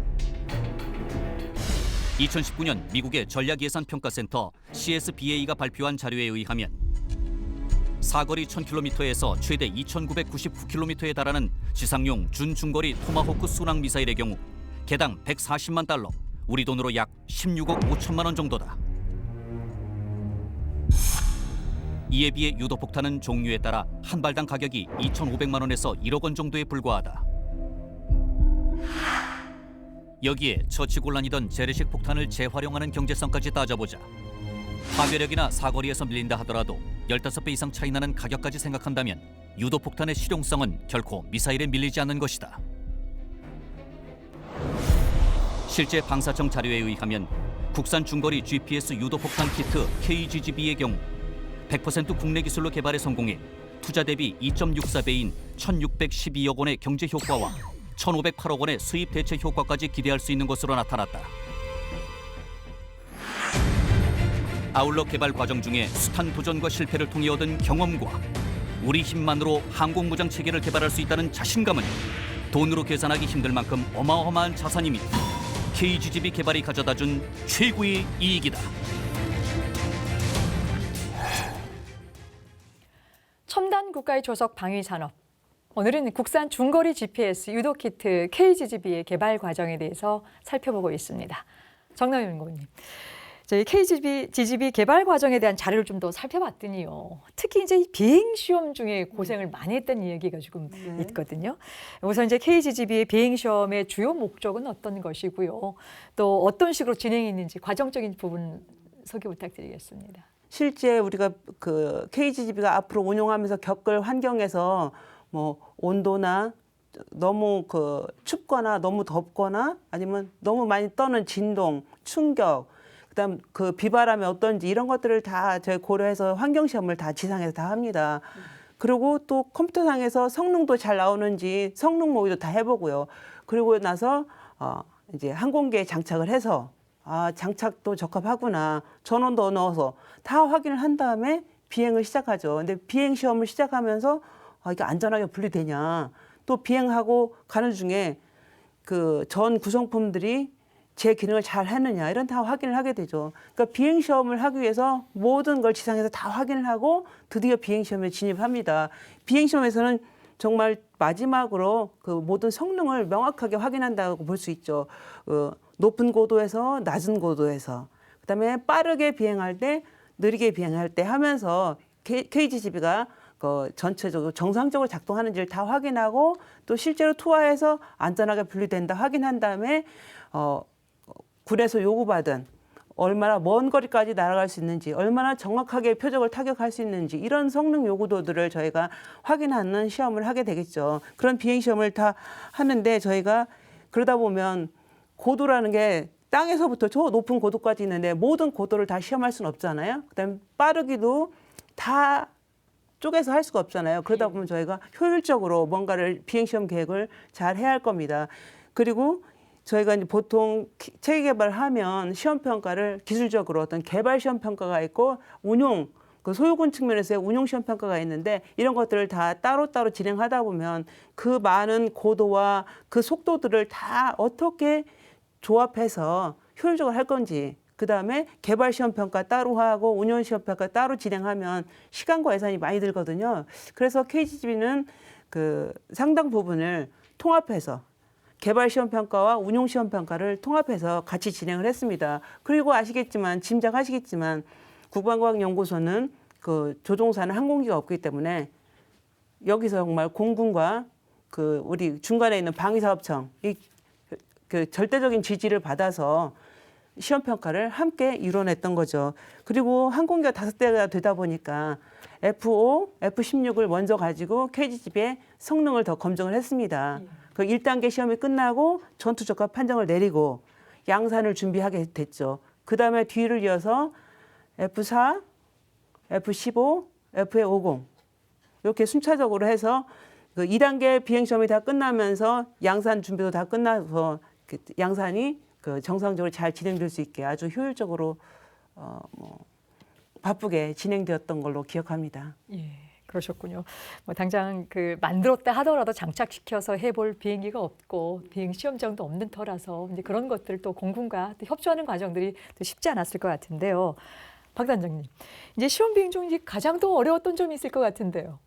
2019년 미국의 전략예산평가센터 CSBA가 발표한 자료에 의하면 사거리 1000km에서 최대 2999km에 달하는 지상용 준중거리 토마호크 순항 미사일의 경우 개당 140만 달러, 우리 돈으로 약 16억 5천만 원 정도다. 이에 비해 유도폭탄은 종류에 따라 한 발당 가격이 2,500만 원에서 1억 원 정도에 불과하다. 여기에 처치곤란이던 재래식 폭탄을 재활용하는 경제성까지 따져보자 파괴력이나 사거리에서 밀린다 하더라도 15배 이상 차이 나는 가격까지 생각한다면 유도폭탄의 실용성은 결코 미사일에 밀리지 않는 것이다. 실제 방사청 자료에 의하면 국산 중거리 GPS 유도폭탄 키트 KGGB의 경우 100% 국내 기술로 개발에 성공해 투자 대비 2.64배인 1,612억 원의 경제 효과와 1,508억 원의 수입 대체 효과까지 기대할 수 있는 것으로 나타났다. 아울러 개발 과정 중에 숱한 도전과 실패를 통해 얻은 경험과 우리 힘만으로 항공무장 체계를 개발할 수 있다는 자신감은 돈으로 계산하기 힘들 만큼 어마어마한 자산입니다. KGGB 개발이 가져다준 최고의 이익이다. 첨단 국가의 조석 방위 산업. 오늘은 국산 중거리 GPS 유도 키트 KGGB의 개발 과정에 대해서 살펴보고 있습니다. 정남희 연구원님, 저희 KGGB 개발 과정에 대한 자료를 좀 더 살펴봤더니요. 특히 이제 비행 시험 중에 고생을 많이 했다는 이야기가 조금 있거든요. 우선 이제 KGGB의 비행 시험의 주요 목적은 어떤 것이고요. 또 어떤 식으로 진행했는지 과정적인 부분 소개 부탁드리겠습니다. 실제 우리가 그 KGGB가 앞으로 운용하면서 겪을 환경에서 뭐 온도나 너무 그 춥거나 너무 덥거나 아니면 너무 많이 떠는 진동, 충격, 그다음 그 비바람이 어떤지 이런 것들을 다 저희 고려해서 환경 시험을 다 지상에서 다 합니다. 그리고 또 컴퓨터상에서 성능도 잘 나오는지 성능 모의도 다 해보고요. 그리고 나서 이제 항공기에 장착을 해서 장착도 적합하구나, 전원도 넣어서 다 확인을 한 다음에 비행을 시작하죠. 근데 비행 시험을 시작하면서 이게 안전하게 분리되냐, 또 비행하고 가는 중에 그 전 구성품들이 제 기능을 잘 했느냐, 이런 다 확인을 하게 되죠. 그러니까 비행 시험을 하기 위해서 모든 걸 지상에서 다 확인을 하고 드디어 비행 시험에 진입합니다. 비행 시험에서는 정말 마지막으로 그 모든 성능을 명확하게 확인한다고 볼 수 있죠. 높은 고도에서 낮은 고도에서, 그다음에 빠르게 비행할 때, 느리게 비행할 때 하면서 KGGB가 전체적으로 정상적으로 작동하는지를 다 확인하고, 또 실제로 투하해서 안전하게 분리된다 확인한 다음에 군에서 요구받은 얼마나 먼 거리까지 날아갈 수 있는지, 얼마나 정확하게 표적을 타격할 수 있는지, 이런 성능 요구도들을 저희가 확인하는 시험을 하게 되겠죠. 그런 비행 시험을 다 하는데, 저희가 그러다 보면 고도라는 게 땅에서부터 저 높은 고도까지 있는데 모든 고도를 다 시험할 수는 없잖아요. 그다음에 빠르기도 다 쪼개서 할 수가 없잖아요. 그러다 보면 저희가 효율적으로 뭔가를 비행시험 계획을 잘 해야 할 겁니다. 그리고 저희가 이제 보통 체계 개발을 하면 시험 평가를 기술적으로 어떤 개발 시험 평가가 있고 운용, 그 소유군 측면에서의 운용 시험 평가가 있는데, 이런 것들을 다 따로따로 진행하다 보면 그 많은 고도와 그 속도들을 다 어떻게 조합해서 효율적으로 할 건지, 그다음에 개발 시험 평가 따로 하고 운용 시험 평가 따로 진행하면 시간과 예산이 많이 들거든요. 그래서 KGGB는 그 상당 부분을 통합해서 개발 시험 평가와 운용 시험 평가를 통합해서 같이 진행을 했습니다. 그리고 아시겠지만, 짐작하시겠지만 국방과학연구소는 그 조종사는 항공기가 없기 때문에 여기서 정말 공군과 그 우리 중간에 있는 방위사업청 그 절대적인 지지를 받아서 시험 평가를 함께 이뤄냈던 거죠. 그리고 항공기가 5대가 되다 보니까 F5, F16을 먼저 가지고 KGGB의 성능을 더 검증을 했습니다. 그 1단계 시험이 끝나고 전투 적합 판정을 내리고 양산을 준비하게 됐죠. 그다음에 뒤를 이어서 F4, F15, FA50 이렇게 순차적으로 해서 그 2단계 비행 시험이 다 끝나면서 양산 준비도 다 끝나서 그 양산이 그 정상적으로 잘 진행될 수 있게 아주 효율적으로 바쁘게 진행되었던 걸로 기억합니다. 예, 그러셨군요. 뭐 당장 그 만들었다 하더라도 장착시켜서 해볼 비행기가 없고 비행 시험장도 없는 터라서 이제 그런 것들 또 공군과 또 협조하는 과정들이 또 쉽지 않았을 것 같은데요. 박 단장님, 이제 시험 비행 중 가장 더 어려웠던 점이 있을 것 같은데요.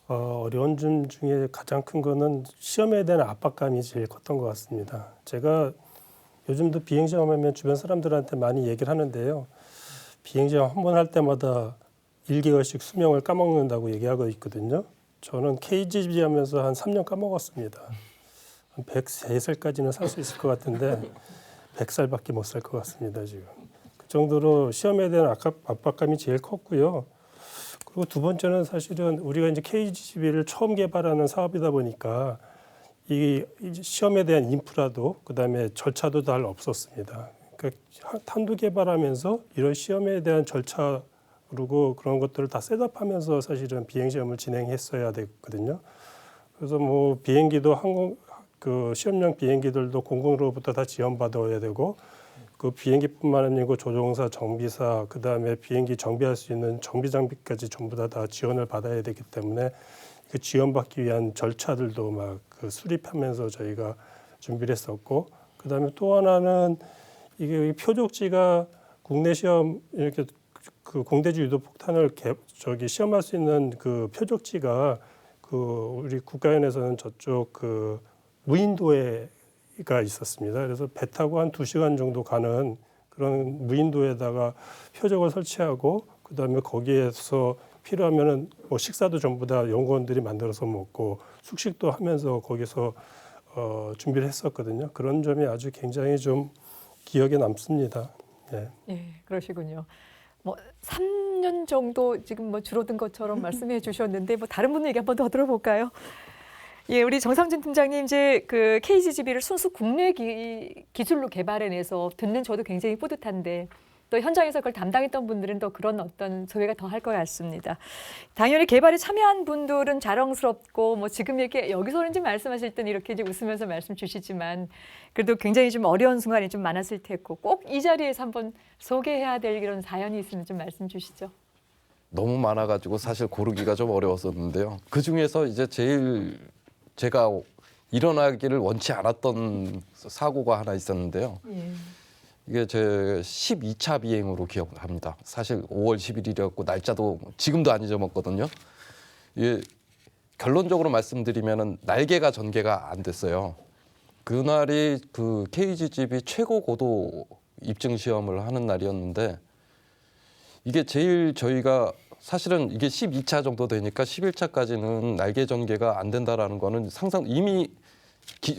어려운 점 중에 가장 큰 거는 시험에 대한 압박감이 제일 컸던 것 같습니다. 제가 요즘도 비행시험하면 주변 사람들한테 많이 얘기를 하는데요. 비행시험 한 번 할 때마다 1개월씩 수명을 까먹는다고 얘기하고 있거든요. 저는 KGGB 하면서 한 3년 까먹었습니다. 한 103살까지는 살 수 있을 것 같은데 100살밖에 못 살 것 같습니다, 지금. 그 정도로 시험에 대한 압박감이 제일 컸고요. 그리고 두 번째는 사실은 우리가 이제 KGGB를 처음 개발하는 사업이다 보니까 이 시험에 대한 인프라도 그다음에 절차도 잘 없었습니다. 그러니까 탄도 개발하면서 이런 시험에 대한 절차 그리고 그런 것들을 다 셋업하면서 사실은 비행 시험을 진행했어야 됐거든요. 그래서 뭐 비행기도 그 시험용 비행기들도 공군으로부터 다 지원받아야 되고, 그 비행기뿐만 아니고 조종사, 정비사, 그다음에 비행기 정비할 수 있는 정비 장비까지 전부 다 지원을 받아야 되기 때문에 그 지원받기 위한 절차들도 막 그 수립하면서 저희가 준비를 했었고, 그다음에 또 하나는 이게 표적지가 국내 시험 이렇게 그 공대지 유도 폭탄을 시험할 수 있는 그 표적지가 그 우리 국가연에서는 저쪽 그 무인도에가 있었습니다. 그래서 배 타고 한 2시간 정도 가는 그런 무인도에다가 표적을 설치하고, 그다음에 거기에서 필요하면은 뭐 식사도 전부 다 연구원들이 만들어서 먹고 숙식도 하면서 거기서 준비를 했었거든요. 그런 점이 아주 굉장히 좀 기억에 남습니다. 예. 예, 그러시군요. 뭐 3년 정도 지금 뭐 줄어든 것처럼 말씀해 주셨는데 뭐 다른 분들 얘기 한 번 더 들어볼까요? 예, 우리 정상준 팀장님 이제 그 KGGB를 순수 국내 기술로 개발해내서 듣는 저도 굉장히 뿌듯한데 또 현장에서 그걸 담당했던 분들은 또 그런 어떤 소외가 더 할 것 같습니다. 당연히 개발에 참여한 분들은 자랑스럽고 뭐 지금 이렇게 여기서는 좀 말씀하실 때는 이렇게 이제 웃으면서 말씀 주시지만 그래도 굉장히 좀 어려운 순간이 좀 많았을 테고 꼭 이 자리에서 한번 소개해야 될 이런 사연이 있으면 좀 말씀 주시죠. 너무 많아가지고 사실 고르기가 좀 어려웠었는데요. 그 중에서 이제 제일 제가 일어나기를 원치 않았던 사고가 하나 있었는데요. 예. 이게 제 12차 비행으로 기억합니다. 사실 5월 11일이었고 날짜도 지금도 안 잊어먹거든요. 이게 결론적으로 말씀드리면은 날개가 전개가 안 됐어요. 그날이 그 KGGB 최고 고도 입증 시험을 하는 날이었는데 이게 제일 저희가 사실은 이게 12차 정도 되니까 11차까지는 날개 전개가 안 된다라는 거는 상상 이미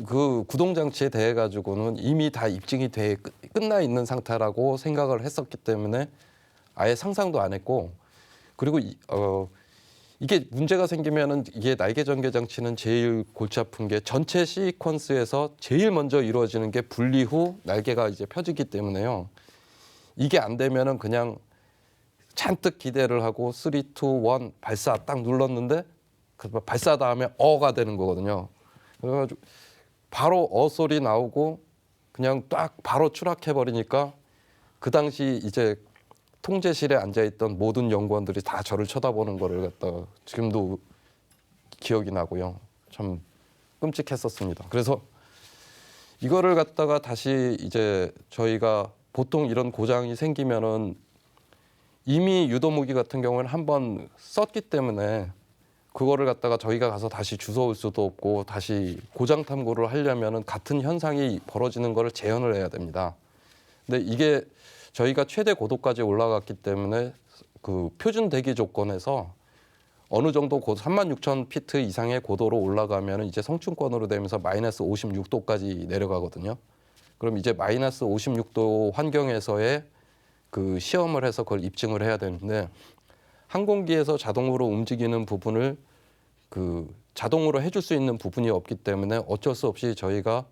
그 구동장치에 대해 가지고는 이미 다 입증이 돼 끝나 있는 상태라고 생각을 했었기 때문에 아예 상상도 안 했고, 그리고 이게 문제가 생기면은 이게 날개 전개 장치는 제일 골치 아픈 게 전체 시퀀스에서 제일 먼저 이루어지는 게 분리 후 날개가 이제 펴지기 때문에요. 이게 안 되면은 그냥 잔뜩 기대를 하고 3, 2, 1 발사 딱 눌렀는데 그 발사 다음에 어가 되는 거거든요. 그래가지고 바로 어 소리 나오고 그냥 딱 바로 추락해 버리니까 그 당시 이제 통제실에 앉아 있던 모든 연구원들이 다 저를 쳐다보는 거를 갖다가 지금도 기억이 나고요. 참 끔찍했었습니다. 그래서 이거를 갖다가 다시 이제 저희가 보통 이런 고장이 생기면은 이미 유도무기 같은 경우는 한번 썼기 때문에 그거를 갖다가 저희가 가서 다시 주워올 수도 없고 다시 고장 탐구를 하려면은 같은 현상이 벌어지는 거를 재현을 해야 됩니다. 근데 이게 저희가 최대 고도까지 올라갔기 때문에 그 표준 대기 조건에서 어느 정도 36,000피트 이상의 고도로 올라가면 이제 성층권으로 되면서 마이너스 56도까지 내려가거든요. 그럼 이제 마이너스 56도 환경에서의 그 시험을 해서 그걸 입증을 해야 되는데 항공기에서 자동으로 움직이는 부분을 그 자동으로 해줄 수 있는 부분이 없기 때문에 어쩔 수 없이 저희가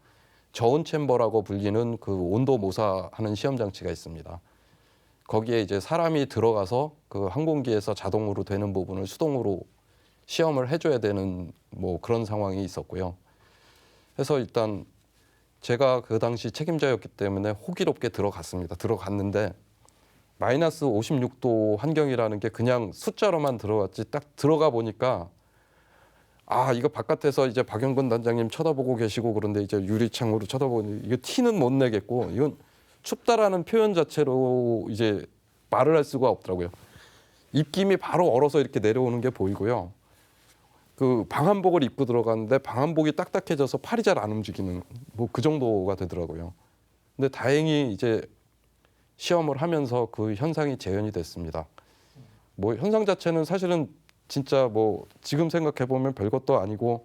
저온 챔버라고 불리는 그 온도 모사하는 시험 장치가 있습니다. 거기에 이제 사람이 들어가서 그 항공기에서 자동으로 되는 부분을 수동으로 시험을 해줘야 되는 뭐 그런 상황이 있었고요. 그래서 일단 제가 그 당시 책임자였기 때문에 호기롭게 들어갔습니다. 들어갔는데 마이너스 56도 환경이라는 게 그냥 숫자로만 들어갔지 딱 들어가 보니까 아 이거 바깥에서 이제 박영근 단장님 쳐다보고 계시고 그런데 이제 유리창으로 쳐다보니 이거 티는 못 내겠고 이건 춥다라는 표현 자체로 이제 말을 할 수가 없더라고요. 입김이 바로 얼어서 이렇게 내려오는 게 보이고요. 그 방한복을 입고 들어갔는데 방한복이 딱딱해져서 팔이 잘 안 움직이는 뭐 그 정도가 되더라고요. 근데 다행히 이제 시험을 하면서 그 현상이 재현이 됐습니다. 뭐 현상 자체는 사실은 진짜 뭐 지금 생각해 보면 별것도 아니고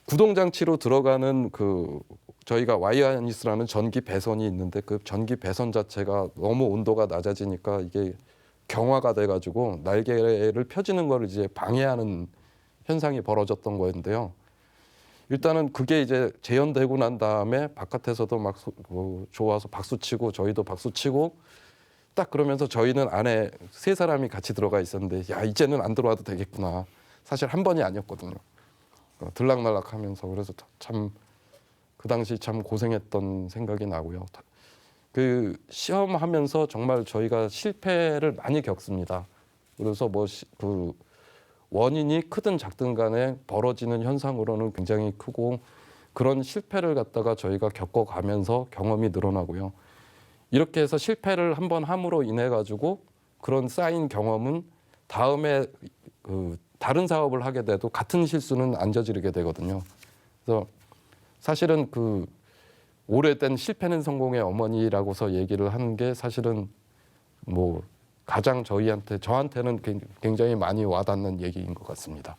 구동장치로 들어가는 그 저희가 와이어니스라는 전기 배선이 있는데 그 전기 배선 자체가 너무 온도가 낮아지니까 이게 경화가 돼가지고 날개를 펴지는 걸 이제 방해하는 현상이 벌어졌던 거였는데요. 일단은 그게 이제 재현되고 난 다음에 바깥에서도 막 좋아서 박수치고 저희도 박수치고 딱 그러면서 저희는 안에 3사람이 같이 들어가 있었는데 야 이제는 안 들어와도 되겠구나. 사실 한 번이 아니었거든요. 들락날락하면서 그래서 참 그 당시 참 고생했던 생각이 나고요. 그 시험하면서 정말 저희가 실패를 많이 겪습니다. 그래서 뭐 그 원인이 크든 작든 간에 벌어지는 현상으로는 굉장히 크고 그런 실패를 갖다가 저희가 겪어가면서 경험이 늘어나고요. 이렇게 해서 실패를 한번 함으로 인해 가지고 그런 쌓인 경험은 다음에 다른 사업을 하게 돼도 같은 실수는 안 저지르게 되거든요. 그래서 사실은 오래된 실패는 성공의 어머니라고서 얘기를 하는 게 사실은 뭐 가장 저한테는 굉장히 많이 와닿는 얘기인 것 같습니다.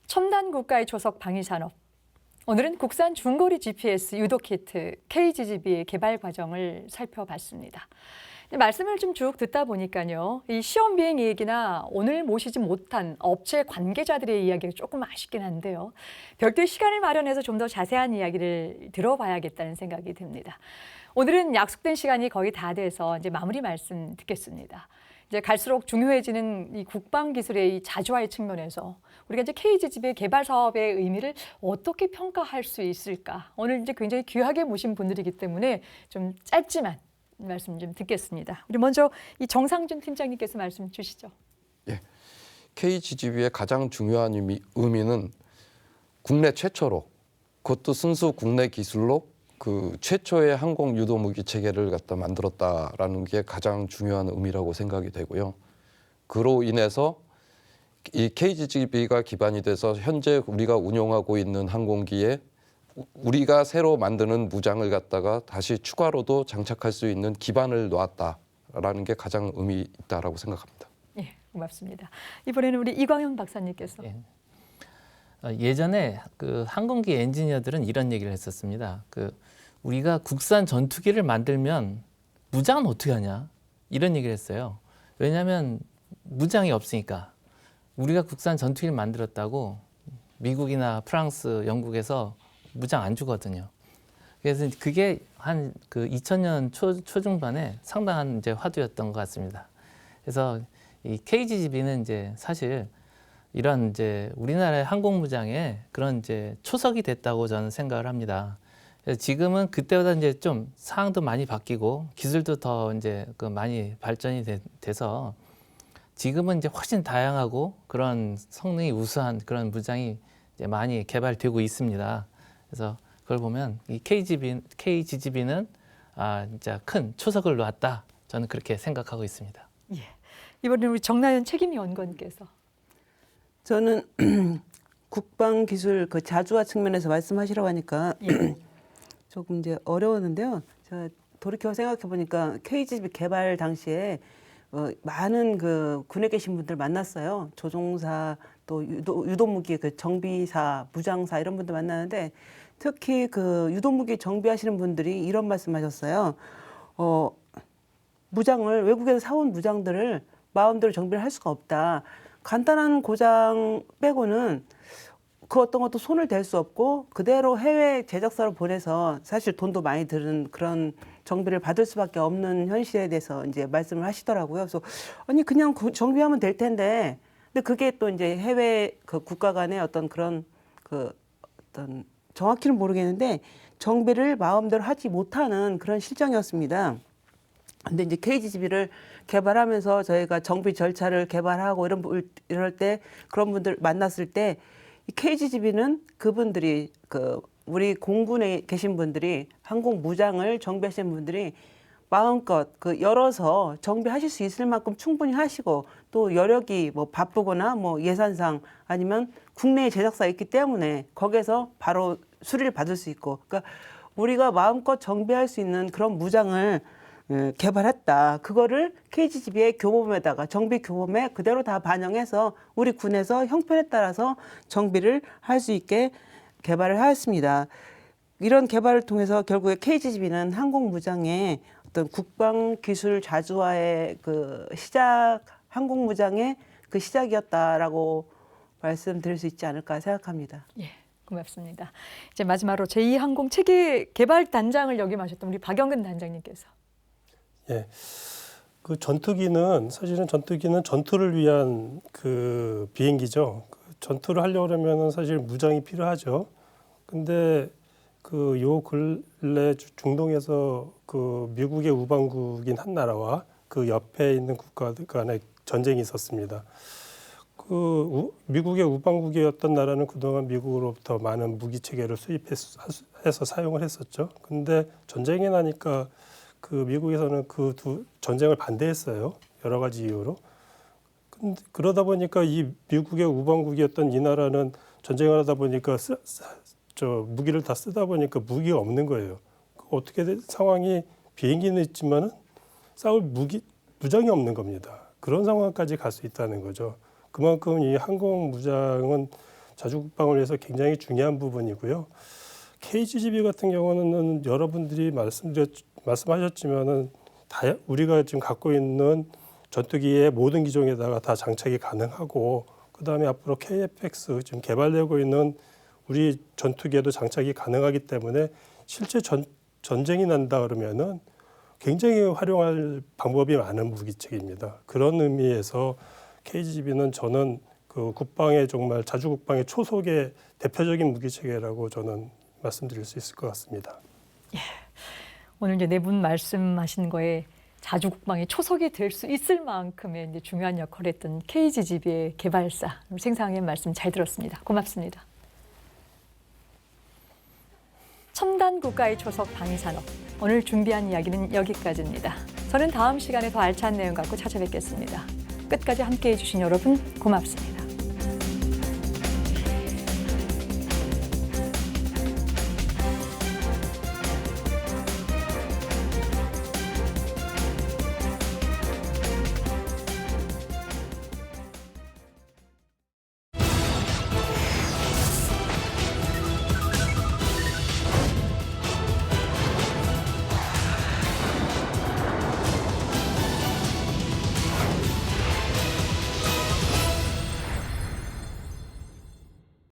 첨단 국가의 초석 방위 산업. 오늘은 국산 중거리 GPS 유도 키트 KGGB의 개발 과정을 살펴봤습니다. 말씀을 좀 쭉 듣다 보니까요, 이 시험 비행 얘기나 오늘 모시지 못한 업체 관계자들의 이야기가 조금 아쉽긴 한데요. 별도의 시간을 마련해서 좀 더 자세한 이야기를 들어봐야겠다는 생각이 듭니다. 오늘은 약속된 시간이 거의 다 돼서 이제 마무리 말씀 듣겠습니다. 이제 갈수록 중요해지는 이 국방 기술의 이 자주화의 측면에서 우리가 이제 KGGB의 개발 사업의 의미를 어떻게 평가할 수 있을까? 오늘 이제 굉장히 귀하게 모신 분들이기 때문에 좀 짧지만 말씀 좀 듣겠습니다. 우리 먼저 이 정상준 팀장님께서 말씀 주시죠. 예, KGGB의 가장 중요한 의미는 국내 최초로, 그것도 순수 국내 기술로 최초의 항공 유도 무기 체계를 갖다 만들었다라는 게 가장 중요한 의미라고 생각이 되고요. 그로 인해서 이 KGGB가 기반이 돼서 현재 우리가 운용하고 있는 항공기에 우리가 새로 만드는 무장을 갖다가 다시 추가로도 장착할 수 있는 기반을 놓았다라는 게 가장 의미 있다라고 생각합니다. 예, 고맙습니다. 이번에는 우리 이광영 박사님께서. 예전에 항공기 엔지니어들은 이런 얘기를 했었습니다. 우리가 국산 전투기를 만들면 무장은 어떻게 하냐? 이런 얘기를 했어요. 왜냐하면 무장이 없으니까. 우리가 국산 전투기를 만들었다고 미국이나 프랑스, 영국에서 무장 안 주거든요. 그래서 그게 한 2000년 초중반에 상당한 이제 화두였던 것 같습니다. 그래서 이 KGGB는 이제 사실 이런 이제 우리나라의 항공 무장에 그런 이제 초석이 됐다고 저는 생각을 합니다. 그래서 지금은 그때보다 이제 좀 상황도 많이 바뀌고 기술도 더 이제 많이 발전이 돼서 지금은 이제 훨씬 다양하고 그런 성능이 우수한 그런 무장이 이제 많이 개발되고 있습니다. 그래서 그걸 보면 이 KGGB는 진짜 큰 초석을 놓았다. 저는 그렇게 생각하고 있습니다. 예. 이번에는 우리 정나연 책임위원건께서. 저는 국방 기술 자주화 측면에서 말씀하시라고 하니까 조금 이제 어려웠는데요. 제가 돌이켜 생각해 보니까 KGGB 개발 당시에 많은 군에 계신 분들 만났어요. 조종사 또 유도무기 정비사, 무장사 이런 분들 만나는데 특히 유도무기 정비하시는 분들이 이런 말씀하셨어요. 무장을 외국에서 사온 무장들을 마음대로 정비를 할 수가 없다. 간단한 고장 빼고는 그 어떤 것도 손을 댈 수 없고 그대로 해외 제작사로 보내서 사실 돈도 많이 드는 그런 정비를 받을 수밖에 없는 현실에 대해서 이제 말씀을 하시더라고요. 그래서 아니 그냥 정비하면 될 텐데, 근데 그게 또 이제 해외 국가 간의 어떤 그런 어떤 정확히는 모르겠는데 정비를 마음대로 하지 못하는 그런 실정이었습니다. 근데 이제 KGGB를 개발하면서 저희가 정비 절차를 개발하고 이럴 때 그런 분들 만났을 때 이 KGGB는 그분들이 우리 공군에 계신 분들이 항공 무장을 정비하시는 분들이 마음껏 그 열어서 정비하실 수 있을 만큼 충분히 하시고 또 여력이 뭐 바쁘거나 뭐 예산상 아니면 국내에 제작사가 있기 때문에 거기에서 바로 수리를 받을 수 있고 그러니까 우리가 마음껏 정비할 수 있는 그런 무장을 개발했다. 그거를 KGGB의 교범에다가 정비 교범에 그대로 다 반영해서 우리 군에서 형편에 따라서 정비를 할 수 있게 개발을 하였습니다. 이런 개발을 통해서 결국에 KGGB는 항공무장의 어떤 국방기술 자주화의 그 시작, 항공무장의 그 시작이었다라고 말씀드릴 수 있지 않을까 생각합니다. 예, 고맙습니다. 이제 마지막으로 제2항공 체계 개발 단장을 역임하셨던 우리 박영근 단장님께서. 예. 그 전투기는 사실은 전투를 위한 그 비행기죠. 그 전투를 하려고 하면은 사실 무장이 필요하죠. 근데 그 요 근래 중동에서 그 미국의 우방국인 한 나라와 그 옆에 있는 국가들 간의 전쟁이 있었습니다. 그 미국의 우방국이었던 나라는 그동안 미국으로부터 많은 무기 체계를 수입해서 사용을 했었죠. 근데 전쟁이 나니까 그 미국에서는 그 두 전쟁을 반대했어요. 여러 가지 이유로. 근데 그러다 보니까 이 미국의 우방국이었던 이 나라는 전쟁을 하다 보니까 무기를 다 쓰다 보니까 무기가 없는 거예요. 어떻게 상황이 비행기는 있지만은 싸울 무장이 없는 겁니다. 그런 상황까지 갈 수 있다는 거죠. 그만큼 이 항공 무장은 자주국방을 위해서 굉장히 중요한 부분이고요. KGGB 같은 경우는 여러분들이 말씀하셨지만은 우리가 지금 갖고 있는 전투기의 모든 기종에다가 다 장착이 가능하고 그다음에 앞으로 KF-X 지금 개발되고 있는 우리 전투기에도 장착이 가능하기 때문에 실제 전쟁이 난다 그러면은 굉장히 활용할 방법이 많은 무기체계입니다. 그런 의미에서 KGB는 저는 그 국방의 정말 자주국방의 초석의 대표적인 무기체계라고 저는 말씀드릴 수 있을 것 같습니다. 예. 오늘 이제 네 분 말씀하신 거에 자주국방의 초석이 될 수 있을 만큼의 이제 중요한 역할을 했던 KGGB의 개발사 생상의 말씀 잘 들었습니다. 고맙습니다. 첨단 국가의 초석 방위산업. 오늘 준비한 이야기는 여기까지입니다. 저는 다음 시간에 더 알찬 내용 갖고 찾아뵙겠습니다. 끝까지 함께해 주신 여러분 고맙습니다.